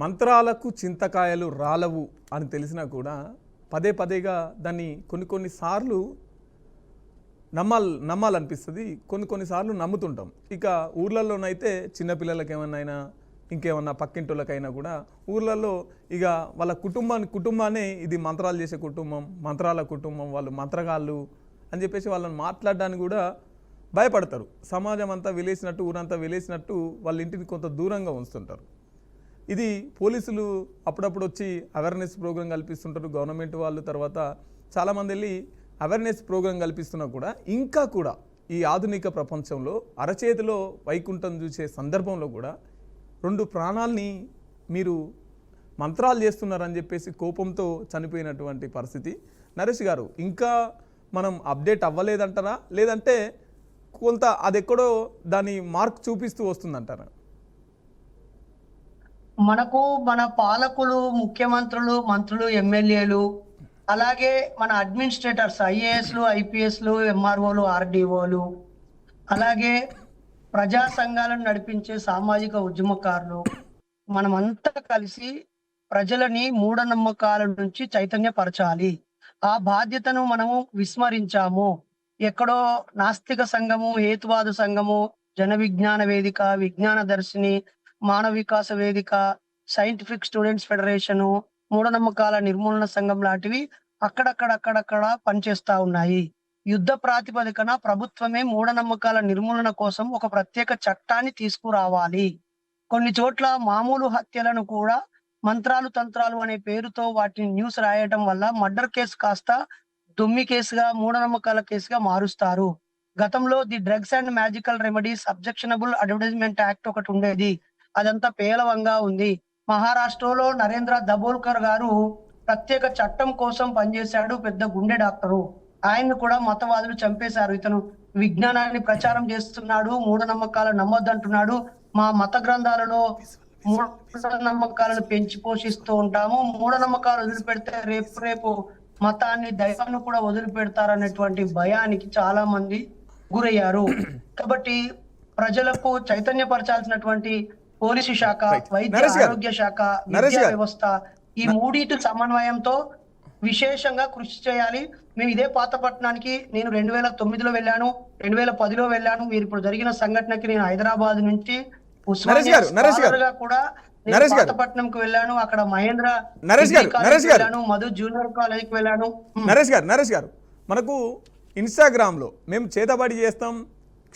మంత్రాలకు చింతకాయలు రాలవు అని తెలిసినా కూడా పదే పదేగా దాన్ని కొన్ని సార్లు నమ్మాలనిపిస్తుంది, కొన్నిసార్లు నమ్ముతుంటాం. ఇక ఊర్లలోనైతే చిన్నపిల్లలకి ఏమన్నా ఇంకేమన్నా పక్కింటోళ్ళకైనా కూడా ఊర్లలో ఇక వాళ్ళ కుటుంబాన్ని ఇది మంత్రాలు చేసే కుటుంబం, మంత్రాల కుటుంబం, వాళ్ళు మంత్రగాళ్ళు అని చెప్పేసి వాళ్ళని మాట్లాడడానికి కూడా భయపడతారు. సమాజం అంతా వెలేసినట్టు, ఊరంతా వెలేసినట్టు వాళ్ళ ఇంటిని కొంత దూరంగా ఉంచుతుంటారు. ఇది పోలీసులు అప్పుడప్పుడు వచ్చి అవేర్నెస్ ప్రోగ్రాం కల్పిస్తుంటారు, గవర్నమెంట్ వాళ్ళు. తర్వాత చాలామంది వెళ్ళి అవేర్నెస్ ప్రోగ్రాం కల్పిస్తున్నా కూడా ఇంకా కూడా ఈ ఆధునిక ప్రపంచంలో అరచేతిలో వైకుంఠం చూసే సందర్భంలో కూడా 2 ప్రాణాలని మీరు మంత్రాలు చేస్తున్నారని చెప్పేసి కోపంతో చనిపోయినటువంటి పరిస్థితి. నరేష్ గారు, ఇంకా మనం అప్డేట్ అవ్వలేదంటారా, లేదంటే కొంత అదెక్కడో దాని మార్క్ చూపిస్తూ వస్తుందంటారా? మనకు మన పాలకులు, ముఖ్యమంత్రులు, మంత్రులు, ఎమ్మెల్యేలు, అలాగే మన అడ్మినిస్ట్రేటర్స్, ఐఏఎస్లు, ఐపీఎస్లు, ఎంఆర్ఓలు, ఆర్డీఓలు, అలాగే ప్రజా సంఘాలను నడిపించే సామాజిక ఉద్యమకారులు, మనమంతా కలిసి ప్రజలని మూఢనమ్మకాల నుంచి చైతన్యపరచాలి. ఆ బాధ్యతను మనము విస్మరించాము. ఎక్కడో నాస్తిక సంఘము, హేతువాద సంఘము, జన విజ్ఞాన వేదిక, విజ్ఞాన దర్శిని, మానవ వికాస వేదిక, సైంటిఫిక్ స్టూడెంట్స్ ఫెడరేషను, మూఢనమ్మకాల నిర్మూలన సంఘం లాంటివి అక్కడక్కడ పనిచేస్తా ఉన్నాయి. యుద్ధ ప్రాతిపదికన ప్రభుత్వమే మూఢనమ్మకాల నిర్మూలన కోసం ఒక ప్రత్యేక చట్టాన్ని తీసుకురావాలి. కొన్ని చోట్ల మామూలు హత్యలను కూడా మంత్రాలు, తంత్రాలు అనే పేరుతో వాటిని న్యూస్ రాయటం వల్ల మర్డర్ కేసు కాస్త దొమ్మి కేసుగా, మూఢనమ్మకాల కేసుగా మారుస్తారు. గతంలో the drugs and magical remedies objectionable advertisement act ఒకటి ఉండేది. అదంతా పేలవంగా ఉంది. మహారాష్ట్రలో నరేంద్ర దబోల్కర్ గారు ప్రత్యేక చట్టం కోసం పనిచేశాడు. పెద్ద గుండె డాక్టరు. ఆయన్ని కూడా మతవాదులు చంపేశారు. ఇతను విజ్ఞానాన్ని ప్రచారం చేస్తున్నాడు, మూఢనమ్మకాలు నమ్మొద్దంటున్నాడు. మా మత గ్రంథాలలో మూఢనమ్మకాలను పెంచి పోషిస్తూ ఉంటాము. మూఢనమ్మకాలు వదిలిపెడితే రేపు మతాన్ని, దైవాన్ని కూడా వదిలిపెడతారనేటువంటి భయానికి చాలా మంది గురయ్యారు. కాబట్టి ప్రజలకు చైతన్యపరచాల్సినటువంటి పోలీసు శాఖ, వైద్య ఆరోగ్య శాఖ, విద్యా వ్యవస్థ, ఈ మూడిటి సమన్వయంతో విశేషంగా కృషి చేయాలి. మేము ఇదే పాతపట్నానికి నేను 2009లో వెళ్ళాను, 2010లో వెళ్ళాను. మీరు ఇప్పుడు జరిగిన సంఘటనకి నేను హైదరాబాద్ నుంచి ఉస్మానియా కూడా పాతపట్నంకి వెళ్ళాను. అక్కడ మహేంద్ర వెళ్ళాను, మధు జూనియర్ కాలేజ్కి వెళ్ళాను. నరేష్ గారు, మనకు ఇన్స్టాగ్రామ్ లో మేము చేతబడి చేస్తాం,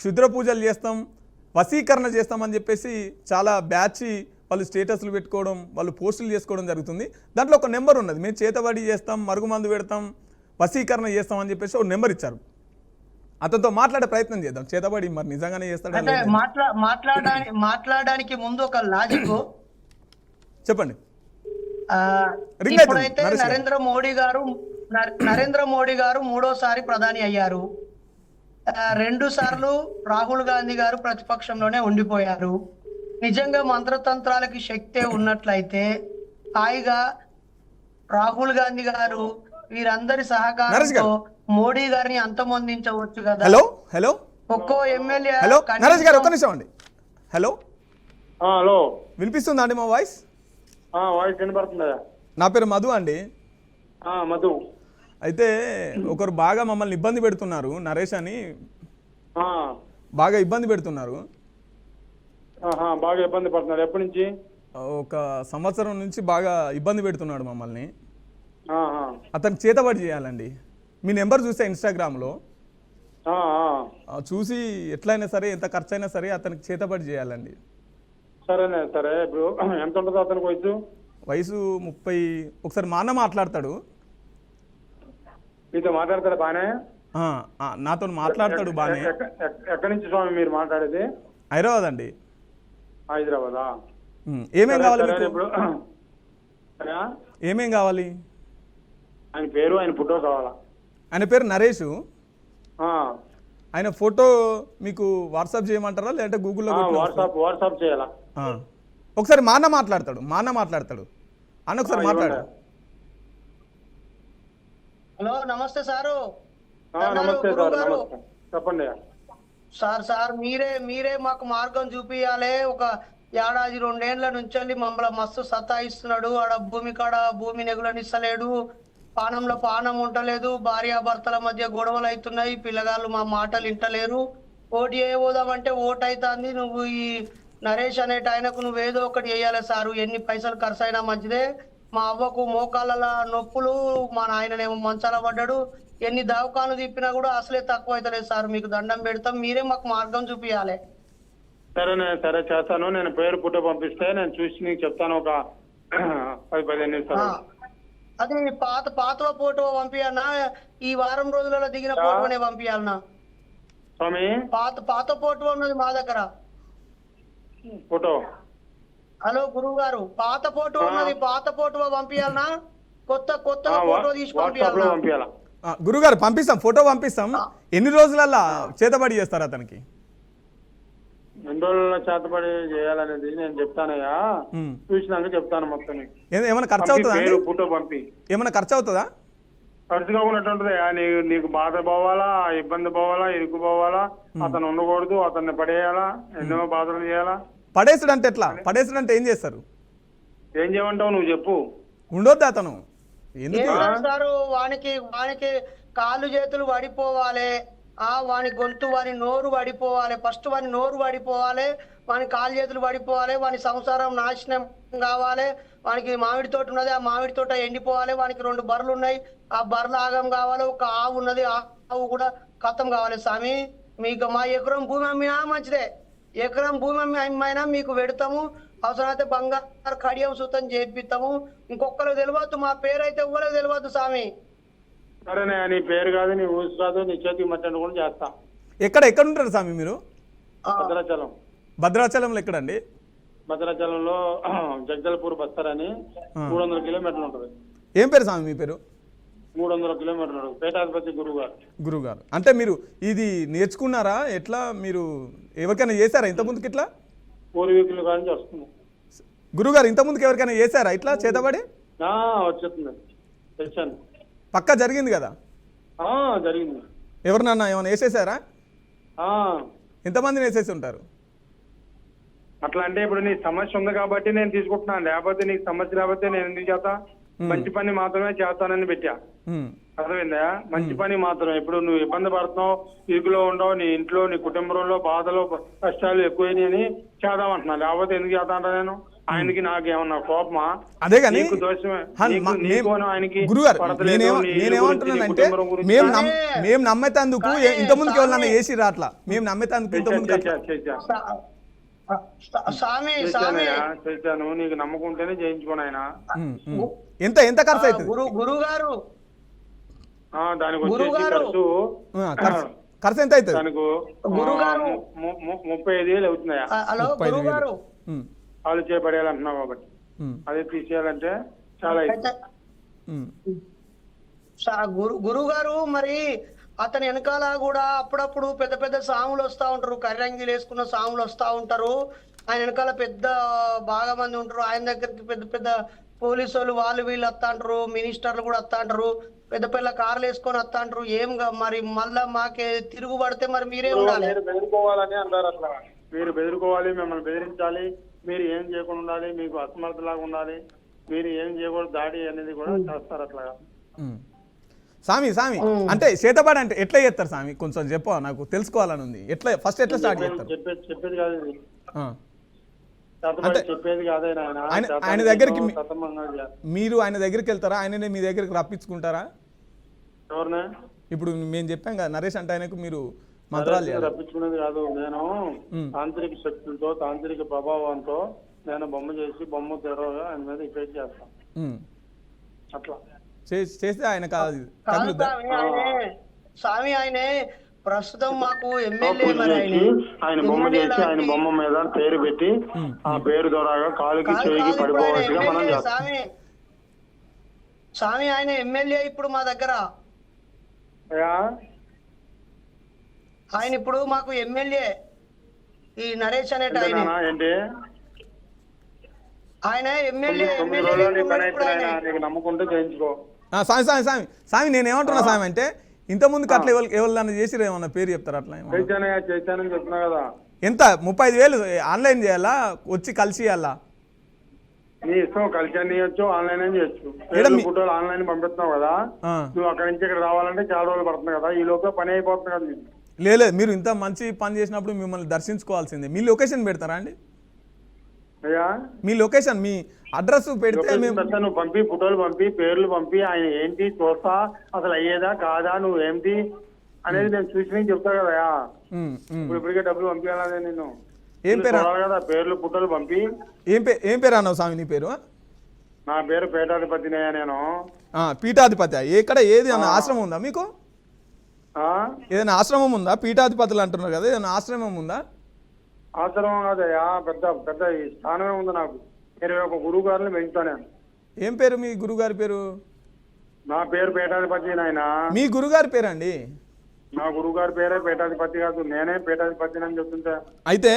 క్షుద్ర పూజలు చేస్తాం, వశీకరణ చేస్తామని చెప్పేసి చాలా బ్యాచ్ వాళ్ళు స్టేటస్లు పెట్టుకోవడం, వాళ్ళు పోస్టులు చేసుకోవడం జరుగుతుంది. దాంట్లో ఒక నెంబర్ ఉన్నది, మేము చేతబడి చేస్తాం, మరుగుమందు పెడతాం, వశీకరణ చేస్తాం అని చెప్పేసి ఒక నెంబర్ ఇచ్చారు. అతనితో మాట్లాడే ప్రయత్నం చేద్దాం. చేతబడి మరి నిజంగానే చేస్తాడు. మాట్లాడడానికి ముందు ఒక లాజిక్ చెప్పండి. ఇప్పుడైతే నరేంద్ర మోడీ గారు 3వ ప్రధాని అయ్యారు. 2 సార్లు రాహుల్ గాంధీ గారు ప్రతిపక్షంలోనే ఉండిపోయారు. నిజంగా మంత్రతంత్రాలకి శక్తే ఉన్నట్లయితే హాయిగా రాహుల్ గాంధీ గారు వీరందరి సహకారంతో మోడీ గారిని అంతమొందించవచ్చు కదా. హలో ఒక్కో ఎమ్మెల్యే. నరేష్ గారు, ఒక్క నిమిషం అండి. హలో, వినిపిస్తుందా అండి మా వాయిస్? నా పేరు మధు అండి. మధు. అయితే ఒకరు బాగా మమ్మల్ని ఇబ్బంది పెడుతున్నారు, నరేష్ అని బాగా ఇబ్బంది పెడుతున్నారు. బాగా ఇబ్బంది పడుతున్నారు. ఎప్పటి నుంచి? 1 సంవత్సరం నుంచి బాగా ఇబ్బంది పెడుతున్నాడు మమ్మల్ని. అతనికి చేతబడి చేయాలండి. మీ నెంబర్ చూస్తే ఇన్స్టాగ్రామ్లో చూసి ఎట్లయినా సరే, ఎంత ఖర్చు అయినా సరే అతనికి చేతబడి చేయాలండి. సరేనే, సరే. ఇప్పుడు ఎంత ఉంటుంది అతనికి వయసు? వయసు 30. ఒకసారి మా అన్న మాట్లాడతాడు. మీతో మాట్లాడతాడు బానే? నాతో మాట్లాడతాడు బానే. ఎక్కడి నుంచి స్వామి మీరు మాట్లాడేది? హైదరాబాద్ అండి. హైదరాబాదా? ఏమేం కావాలి మీకు? ఏమేం కావాలి? ఆయన పేరు, ఆయన ఫోటో కావాలా? ఆయన పేరు నరేష్. ఆయన ఫోటో మీకు వాట్సాప్ చేయమంటారా, లేదంటే గూగుల్లో వాట్సాప్ చేయాలా? ఒకసారి మా అన్న మాట్లాడతాడు. అన్న ఒకసారి మాట్లాడు. హలో, నమస్తే సారు. నమస్తే సార్, చెప్పండి సార్. మీరే మాకు మార్గం చూపియాలి. ఏడాది 2 ఏళ్ల నుంచి వెళ్ళి మమ్మల్ని మస్తు సతాయిస్తున్నాడు. ఆడ భూమి కాడ భూమి నెగులనిస్తలేడు, పానంలో పానం ఉండలేదు, భార్యాభర్తల మధ్య గొడవలు అవుతున్నాయి, పిల్లగాళ్ళు మా మాటలు వింటలేరు. ఓటు పోదామంటే ఓటు అవుతుంది. నువ్వు ఈ నరేష్ అనేట ఆయనకు నువ్వేదో ఒకటి చేయాలి సారు, ఎన్ని పైసలు ఖర్చు అయినా మంచిదే. మా అవ్వకు మోకాళ్ళ నొప్పులు, మా నాయననేమో మంచాల పడ్డాడు, ఎన్ని దవాఖాను తిప్పినా కూడా అసలే తక్కువ అవుతలేదు సార్. మీకు దండం పెడతాం, మీరే మాకు మార్గం చూపియాలి. సరే చేస్తాను. నేను పేరు ఫోటో పంపిస్తే నేను చూసి నీకు చెప్తాను. ఒక 10-15 నిమిషాలు. అదే పాత ఫోటో పంపియాలనా, ఈ వారం రోజులలో దిగిన ఫోటోనే పంపియాలనా? స్వామి పాత ఫోటో ఉన్నది మా దగ్గర. ఫోటో. హలో గురువు గారు, పాత ఫోటో ఉన్నది, పాత ఫోటో పంపియాలనా, కొత్తగా ఫోటో తీసి వాట్సాప్ లో పంపియాలనా? పంపించాలా? గురుగారు పంపిస్తాం, ఫోటో పంపిస్తాం. ఎన్ని రోజులల్లా చేతబడి చేస్తారు అతనికి? 2 రోజుల చేతబడి చేయాలనేది నేను చెప్తానయ్యా, చూసినాక చెప్తాను మొత్తం. ఏమైనా ఖర్చు అవుతుందా? పేరు ఫోటో పంపి. ఏమైనా ఖర్చు అవుతుందా? ఖర్చు కాకున్నట్టుంటది. నీకు బాధ పోవాలా, ఇబ్బంది పోవాలా, ఇరుకు పోవాలా, అతను ఉండకూడదు, అతన్ని పడేయాలా, ఎన్నో బాధలు చేయాలా. పడేసుడు అంటే ఎట్లా? పడేసుడు అంటే ఏం చేస్తారు? ఏం చేయమంటావు నువ్వు చెప్పు. ఉండొద్దు అతను. ఎందుకు? సారు వానికి కాళ్ళు చేతులు పడిపోవాలి, వాని గొంతు వాని నోరు పడిపోవాలి. ఫస్ట్ వాని నోరు పడిపోవాలి, వాని కాళ్ళు చేతులు పడిపోవాలి, వాని సంసారం నాశనం కావాలి. వానికి మామిడి తోట ఉన్నది, ఆ మామిడి తోట ఎండిపోవాలి. వానికి 2 బర్రెలు ఉన్నాయి, ఆ బర్రెలు ఆగం కావాలి. ఒక ఆవు ఉన్నది, ఆ ఆవు కూడా ఖతం కావాలి. స్వామి మీకు మా ఎకరం భూమి అమ్మినా మంచిదే, ఎకరం భూమి అమ్మైనా మీకు పెడతాము. అవసరమైతే బంగారు కడియం సూతం చేపిస్తాము. ఇంకొకరు తెలియవద్దు, మా పేరు అయితే ఇవ్వలేదు తెలియవద్దు స్వామి. సరేనే, నీ పేరు కాదు, నీ ఊసు కాదు, నీ చేతికి మట్టండి కూడా చేస్తా. ఎక్కడ ఉంటారు స్వామి మీరు? భద్రాచలం. భద్రాచలంలో ఎక్కడండి? భద్రాచలంలో జగదల్పూర్ బస్తర్ అని 300 కిలోమీటర్లు ఉంటుంది. ఏం పేరు స్వామి మీ పేరు? 300 కిలోమీటర్లు ఉంటుంది. పేటాధిపతి గురువుగారు. అంటే మీరు ఇది నేర్చుకున్నారా? ఎట్లా మీరు ఎవరికైనా చేశారా ఇంతకుముందుకు ఇట్లా? పూర్వీకుల నుంచి వస్తుంది. గురుగారు ఇంతకుముందుకు ఎవరికైనా చేశారా ఇట్లా చేతబడి? వచ్చేస్తుంది, తెచ్చాను. పక్కా జరిగింది కదా? జరిగింది. ఎవరినన్నా ఏమైనా వేసేసారా? ఎంతమందిని వేసేసి ఉంటారు? అట్లా అంటే ఇప్పుడు నీ సమస్య ఉంది కాబట్టి నేను తీసుకుంటున్నాను, లేకపోతే నీకు సమస్య లేకపోతే నేను ఎందుకు చేస్తా? మంచి పని మాత్రమే చేస్తానని పెట్టా. అర్థమైందా? మంచి పని మాత్రమే. ఇప్పుడు నువ్వు ఇబ్బంది పడుతున్నావు, ఇరుకులో ఉండవు, నీ ఇంట్లో నీ కుటుంబంలో బాధలు కష్టాలు ఎక్కువైనాయని చేద్దామంటున్నా, లేకపోతే ఎందుకు చేస్తా అంటా నేను? ఆయనకి నాకు ఏమన్నా కోపమా? అదే కానీ నేనేమంటున్నానంటే మేము నమ్మేతందుకు ఇంతకుముందుకు ఎవరన్నా వేసి రాట్లా, మేము నమ్మేతందుకు ఇంతకుముందు చేశాను. నీకు నమ్మకం ఉంటేనే చేయించుకోను. ఆయన ఎంత ఖర్చు అవుతుంది గురువు గారు? దానికి వచ్చేసి ఖర్చు ఎంత అవుతుంది? దానికి 35,000 అవుతున్నాయా? హలో గురువు గారు, వాళ్ళు చేపడేయాలంటున్నావు కాబట్టి అదే తీసేయాలంటే చాలా గురువు గారు. మరి అతని వెనకాల కూడా అప్పుడప్పుడు పెద్ద పెద్ద సాములు వస్తా ఉంటారు, కర్రంగిలు వేసుకున్న సాములు వస్తా ఉంటారు. ఆయన వెనకాల బాగా మంది ఉంటారు. ఆయన దగ్గరికి పెద్ద పెద్ద పోలీసు వాళ్ళు వీళ్ళు వస్తా అంటారు, మినిస్టర్లు కూడా వస్తా అంటారు, పెద్ద పెద్ద కార్లు వేసుకొని వస్తా అంటారు. మరి మళ్ళా మాకే తిరుగుబడితే మరి మీరే ఉండాలి. బెదిరుకోవాలని అంటారు. అట్లా మీరు బెదిరుకోవాలి, మిమ్మల్ని బెదిరించాలి, మీరు ఏం చేయకుండా ఉండాలి, మీకు అసమర్థలాగా ఉండాలి, మీరు ఏం చేయకూడదు, దాడి అనేది కూడా చేస్తారు. అట్లా స్వామి అంటే చేతబడి అంటే ఎట్లా చేస్తారు స్వామి? కొంచెం చెప్పవా, నాకు తెలుసుకోవాలని ఉంది. ఫస్ట్ ఎట్లా స్టార్ట్ చేస్తారు? చెప్పేది కాదు, చెప్పేది కాదే. ఆయన దగ్గరికి మీరు ఆయన దగ్గరికి వెళ్తారా? ఆయననే మీ దగ్గరికి రప్పించుకుంటారా? ఎవరినే? ఇప్పుడు మేము చెప్పాం కదా, నరేష్ అంటే ఆయనకు మీరు మంత్రాలు రప్పించుకునేది కాదు. నేను తాంత్రిక శక్తులతో, తాంత్రిక ప్రభావంతో నేను బొమ్మ చేసి బొమ్మ తెరవగా ఆయన మీద ఇఫెక్ట్ చేస్తాను. అట్లా చేస్తే ఆయన కాదు స్వామి. ఆయనే ప్రస్తుతం మాకు ఎమ్మెల్యే. ఆయన బొమ్మ చేసి ఆయన బొమ్మ మీద పేరు పెట్టి ఆ పేరు ద్వారా కాలుకి చేయికి పడిపోవాల్సిగా మనం చేస్తాం. స్వామి ఆయన ఎమ్మెల్యే ఇప్పుడు మా దగ్గర. ఆయన ఇప్పుడు మాకు ఎమ్మెల్యే, ఈ నరేష్ అనేట ఏంటి ఆయన ఎమ్మెల్యే. నమ్ముకుంటే చేయించుకో. స్వామి నేను ఏమంటున్నా స్వామి అంటే ఇంతకుముందుకు అట్లా ఎవరికైనా చేసిరు ఏమన్నా పేరు చెప్తారు? అట్లా చేశానని చెప్తున్నా కదా. ఎంత 35,000 ఆన్లైన్ చేయాలా వచ్చి కలిసి ఇవ్వాలా? నీ ఇష్టం, కలిసి అని చేయొచ్చు, ఆన్లైన్ అని చేయొచ్చు. ఏడ మీ- ఫోటోలు ఆన్లైన్ పంపిస్తున్నావు కదా, ఆ. నువ్వు అక్కడి నుంచి ఇక్కడ రావాలంటే చాలా రోజులు పడుతుంది కదా, ఈ లోపల పని అయిపోతుంది కదా నీకు. లేదు మీరు ఇంత మంచి పని చేసినప్పుడు మిమ్మల్ని దర్శించుకోవాల్సిందే. మీ లొకేషన్ పెడతారా అండి? అయ్యా మీ లొకేషన్ మీ అడ్రస్ పెడితే లొకేషన్ మేము పెడతా, నువ్వు పంపి, ఫోటోలు పంపి, పేర్లు పంపి, ఆయన ఏంటి చూస్తా, అసలు అయ్యేదా కాదా, నువ్వు ఏంటి అనేది నేను చూసి చెప్తా కదా. ఉమ్, ఉమ్. ఇప్పుడు ఇప్పటికే డబ్బులు పంపించాలనే నేను ఏం పేరు కదా, పేర్లు ఫోటోలు పంపి. ఏం పేరు అన్నావు స్వామి నీ పేరు? నా పేరు పేటాధిపతినయ్యా నేను. పీఠాధిపతి. ఎక్కడ ఏది అన్న ఆశ్రమం ఉందా మీకు? ఆ? ఏదైనా ఆశ్రమం ఉందా? పీఠాధిపతులు అంటున్నారు కదా, ఏదైనా ఆశ్రమం ఉందా? ఆశ్రమం కాదయ్యా, పెద్ద పెద్ద ఈ స్థానమే ఉంది నాకు. 21 గురువు గారిని పెంచుతా నేను. ఏం పేరు మీ గురుగారి పేరు? నా పేరు పేటాధిపతి నాయన. మీ గురుగారి పేరండి? నా గురువు గారి పేరే పేటాధిపతి కాదు, నేనే పేటాధిపతి అని చెప్తుంటా. అయితే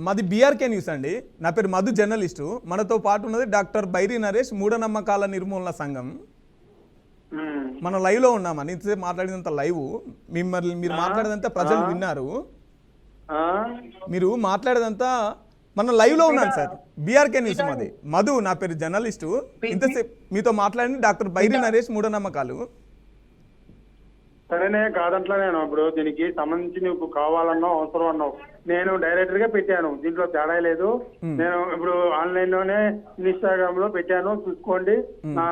మాది బీఆర్కే న్యూస్ అండి. నా పేరు మధు, జర్నలిస్టు. మనతో పాటు ఉన్నది డాక్టర్ బైరి నరేష్, మూఢనమ్మకాల నిర్మూలన సంఘం. ఉమ్. మనం లైవ్లో ఉన్నామని ఇంతసేపు మాట్లాడినంత లైవ్. మిమ్మల్ని మీరు మాట్లాడేదంతా ప్రజలు విన్నారు. ఆ? మీరు మాట్లాడేదంతా మనం లైవ్లో ఉన్నాను సార్. బీఆర్కే న్యూస్ మాది. మధు నా పేరు, జర్నలిస్టు. ఇంతసేపు మీతో మాట్లాడింది డాక్టర్ బైరి నరేష్, మూఢనమ్మకాలు. సరేనే కాదంట్లా నేను ఇప్పుడు దీనికి సంబంధించి నీకు కావాలన్నావు, అవసరం అన్నావు, నేను డైరెక్టర్ గా పెట్టాను, దీంట్లో తేడా లేదు. నేను ఇప్పుడు ఆన్లైన్ లోనే ఇన్స్టాగ్రామ్ లో పెట్టాను, చూసుకోండి. నా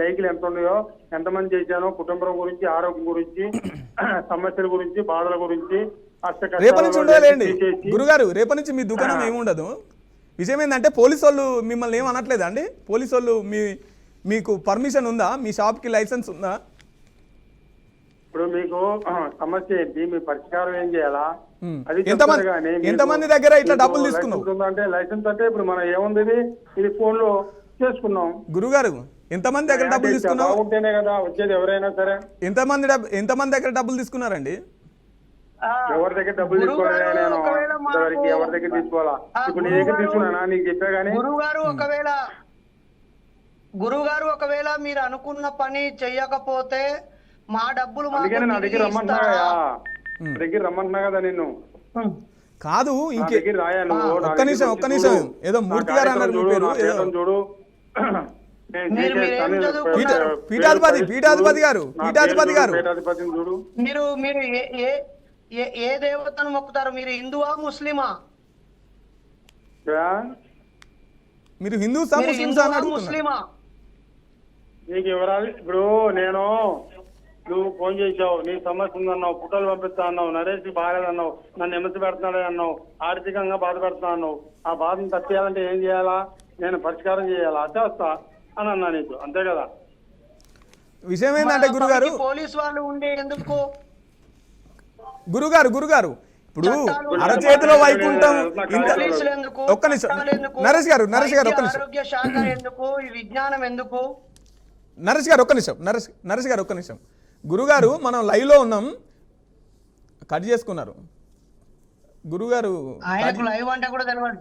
లైక్లు ఎంత ఉన్నాయో, ఎంతమంది చేశానో, కుటుంబం గురించి, ఆరోగ్యం గురించి, సమస్యల గురించి, బాధల గురించి, రేపటి నుంచి ఉండలేండి గురుగారు. రేపటి నుంచి మీ దుకాణం ఏమి ఉండదు. విషయం ఏంటంటే పోలీసు వాళ్ళు మిమ్మల్ని ఏం అనట్లేదా అండి? పోలీసు వాళ్ళు మీకు పర్మిషన్ ఉందా? మీ షాప్కి లైసెన్స్ ఉందా? ఇప్పుడు మీకు సమస్య ఏంటి, మీ పరిష్కారం ఏం చేయాలా, అది ఎంతమంది దగ్గర ఇట్లా డబ్బులు తీసుకున్నావు? అంటే లైసెన్స్ అంటే ఇప్పుడు మనం ఏముంది, ఇది ఫోన్ లో చేసుకున్నాం. గురుగారు ఎంతమంది దగ్గర డబ్బులు తీసుకున్నావు? ఉంటేనే కదా వచ్చేది ఎవరైనా సరే. ఎంతమంది దగ్గర డబ్బులు తీసుకున్నారండి? ఎవరి దగ్గర డబ్బులు తీసుకోవాలా? నేను ఇంతవరకు ఎవరి దగ్గర తీసుకోవాలా? ఇప్పుడు నీ దగ్గర తీసుకున్నానా? నీకు చెప్పా గానీ. గురువుగారు ఒకవేళ మీరు అనుకున్న పని చెయ్యకపోతే మా డబ్బులు అందుకని నా దగ్గర రమ్మంటున్నా కదా నిన్ను. కాదు ఇంకే దగ్గర రాయా నువ్వు. ఒక్క నిమిషం ఏదో మూర్తి గారు అన్నారు మీ పేరు చూడు. పీఠాధిపతి గారు చూడు. మీరు ఏ దేవతను మొక్కుతారు? మీరు హిందువా, ముస్లిమా? మీరు హిందూసా, ముస్లిమా? నీకు వివరాలు ఇప్పుడు నేను, నువ్వు ఫోన్ చేసావు, నీ సమస్య ఉందన్నావు, ఫోటోలు పంపిస్తా అన్నావు, నరేష్ బాగాలేదన్నావు, నన్ను ఎమసి పెడుతున్నాడే అన్నావు, ఆర్థికంగా బాధపెడుతున్నా అన్నావు. ఆ బాధను తప్పియాలంటే ఏం చేయాలా? నేను పరిష్కారం చేయాలా? చేస్తా అని అన్నా నీకు, అంతే కదా. విషయం ఏంటంటే గురుగారు, పోలీసు వాళ్ళు ఉండే ఎందుకు? గురుగారు ఇప్పుడు అరచేతిలో వైకుంఠం. ఒక్క నిమిషం నరేష్ గారు ఒక్క నిమిషం. ఆరోగ్య శాఖ ఎందుకు? ఈ విజ్ఞానం ఎందుకు? నరేష్ గారు ఒక్క నిమిషం. గురుగారు మనం లైవ్లో ఉన్నాం, కట్ చేసుకున్నారు గురుగారు. లైవ్ అంటే కూడా తెలియదు.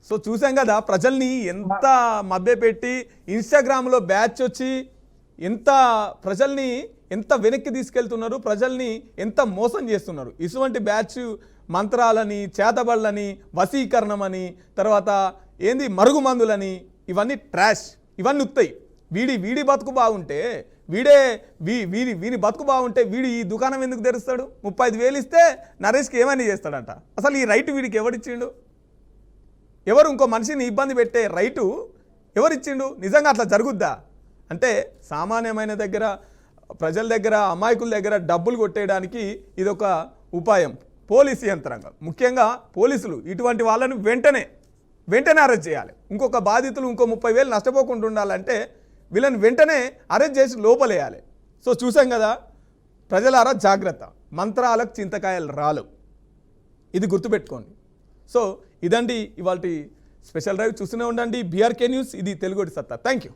సో చూసాం కదా ప్రజల్ని ఎంత మభ్యపెట్టి, ఇన్స్టాగ్రామ్లో బ్యాచ్ వచ్చి ప్రజల్ని ఎంత వెనక్కి తీసుకెళ్తున్నారు, ప్రజల్ని ఎంత మోసం చేస్తున్నారు. ఇటువంటి బ్యాచ్ మంత్రాలని, చేతబళ్ళని, వశీకరణమని, తర్వాత ఏంది మరుగుమందులని, ఇవన్నీ ట్రాష్, ఇవన్నీ ఉత్తాయి. వీడి బతుకు బాగుంటే, వీని బతుకు బాగుంటే వీడు ఈ దుకాణం ఎందుకు తెరుస్తాడు? 35,000 ఇస్తే నరేష్కి ఏమని చేస్తాడంట? అసలు ఈ రైట్ వీడికి ఎవడిచ్చిండు? ఎవరు ఇంకో మనిషిని ఇబ్బంది పెట్టే రైటు ఎవరిచ్చిండు? నిజంగా అట్లా జరుగుద్దా? అంటే సామాన్యమైన దగ్గర, ప్రజల దగ్గర, అమాయకుల దగ్గర డబ్బులు కొట్టేయడానికి ఇదొక ఉపాయం. పోలీసు యంత్రాంగం, ముఖ్యంగా పోలీసులు ఇటువంటి వాళ్ళని వెంటనే అరెస్ట్ చేయాలి. ఇంకొక బాధితులు ఇంకో 30,000 నష్టపోకుండా ఉండాలంటే వీళ్ళని వెంటనే అరెస్ట్ చేసి లోపలేయాలి. సో చూసాం కదా ప్రజలారా, జాగ్రత్త. మంత్రాలకు చింతకాయలు రాలు, ఇది గుర్తుపెట్టుకోండి. సో ఇదండి ఇవాల్టి స్పెషల్ డ్రైవ్. చూస్తూనే ఉండండి బీఆర్కే న్యూస్, ఇది తెలుగుడి సత్తా. Thank you.